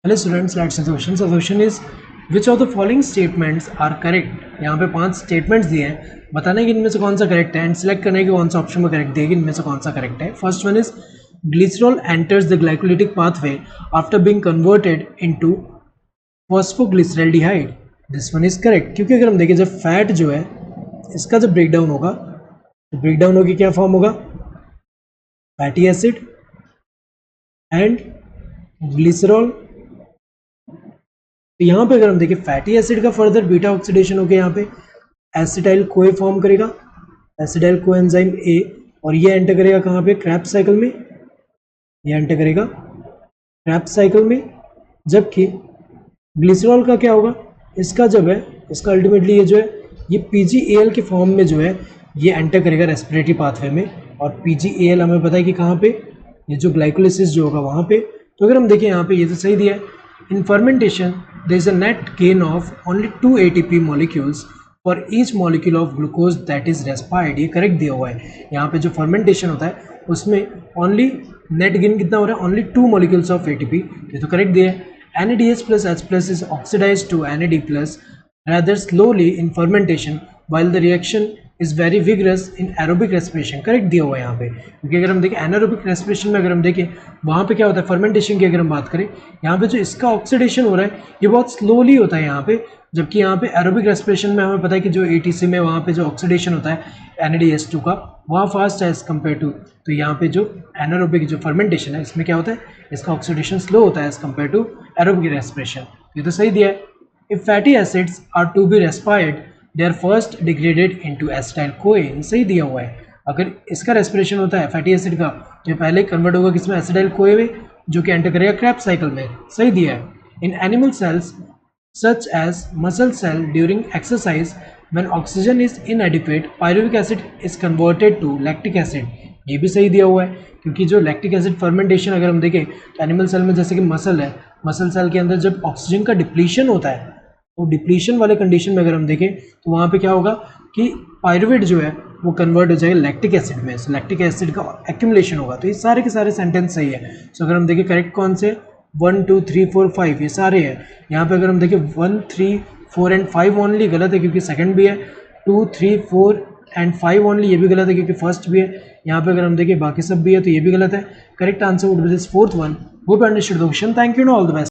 Hello students, let's see the question. So the question is which of the following statements are correct? यहाँ पे 5 statements दिए हैं, बताने कि इनमें से कौन सा करेक्ट है एंड सिलेक्ट करने के कौन सा ऑप्शन में करेक्ट देगी, इनमें से कौन सा करेक्ट है. First one is glycerol enters the glycolytic pathway after being converted into phosphoglyceraldehyde. This one is correct, क्योंकि अगर हम देखें जब फैट जो है इसका जब ब्रेक डाउन होगा तो ब्रेक डाउन होगी क्या फॉर्म होगा, फैटी एसिड एंड ग्लिसरॉल. तो यहाँ पे अगर हम देखें फैटी एसिड का फर्दर बीटा ऑक्सीडेशन होकर यहाँ पे एसिटाइल कोए फॉर्म करेगा, एसिटाइल कोएंजाइम ए, और ये एंटर करेगा कहाँ पे, क्रेब्स साइकिल में. ये एंटर करेगा क्रेब्स साइकिल में. जबकि ग्लिसरॉल का क्या होगा, इसका जब है इसका अल्टीमेटली ये जो है ये PgAl के फॉर्म में जो है ये एंटर करेगा रेस्पिरेटरी पाथवे में. और PgAl हमें पता है कि कहाँ पे, ये जो ग्लाइकोलिसिस जो होगा वहाँ पे. तो अगर हम देखें यहाँ पे ये तो सही दिया है. In fermentation there is a net gain of only 2 ATP molecules for each molecule of glucose that is respired. ये करेक्ट दिया हुआ है. यहाँ पे जो फर्मेंटेशन होता है उसमें ओनली नेट गेन कितना हो रहा है, ओनली 2 molecules of ATP. ये तो करेक्ट दिया है. NADH plus H plus is oxidized to NAD plus rather slowly in fermentation while the reaction is very vigorous in aerobic respiration. Correct दिया हुआ है यहाँ पे, क्योंकि अगर हम देखें एनारोबिक रेस्पिरेशन में अगर हम देखें वहाँ पे क्या होता है, फर्मेंटेशन की अगर हम बात करें यहाँ पे जो इसका ऑक्सीडेशन हो रहा है ये बहुत स्लोली होता है यहाँ पे. जबकि यहाँ पे एरोबिक रेस्पिरेशन में हमें पता है कि जो ATC में वहाँ पे जो ऑक्सीडेशन होता है NADH2 का वहाँ फास्ट है एज कम्पेयर टू. तो यहाँ पे जो एनारोबिक जो फर्मेंटेशन है इसमें क्या होता है, इसका ऑक्सीडेशन स्लो होता है as compare to aerobic respiration. ये तो सही दिया है. If fatty acids are to be respired they are first degraded into acetyl CoA. सही दिया हुआ है. अगर इसका रेस्पिरेशन होता है फैटी एसिड का तो पहले कन्वर्ट होगा किसमें, एसिटाइल कोए में, जो कि एंटर करेगा क्रेब्स साइकिल में. सही दिया है. In animal cells such as muscle cell during exercise when oxygen is inadequate pyruvic acid is converted to lactic acid. ये भी सही दिया हुआ है, क्योंकि जो लैक्टिक एसिड फर्मेंटेशन अगर हम देखें तो एनिमल सेल में जैसे कि मसल है, मसल सेल के अंदर जब ऑक्सीजन का डिप्लीशन होता है तो डिप्लीशन वाले कंडीशन में अगर हम देखें तो वहाँ पे क्या होगा कि पायरुवेट जो है वो कन्वर्ट हो जाएगा लैक्टिक एसिड में, लैक्टिक एसिड का एक्यूमुलेशन होगा. तो ये सारे के सारे सेंटेंस सही है. सो अगर हम देखें करेक्ट कौन से 1 2 3 4 5 ये सारे हैं. यहाँ पे अगर हम देखें 1 3 4 एंड 5 ओनली गलत है क्योंकि सेकंड भी है. 2 3 4 एंड 5 ओनली ये भी गलत है क्योंकि फर्स्ट भी है. यहाँ पे अगर हम देखें बाकी सब भी है तो ये भी गलत है. Correct answer would be this fourth one. Hope you understood the question. Thank you, all the best.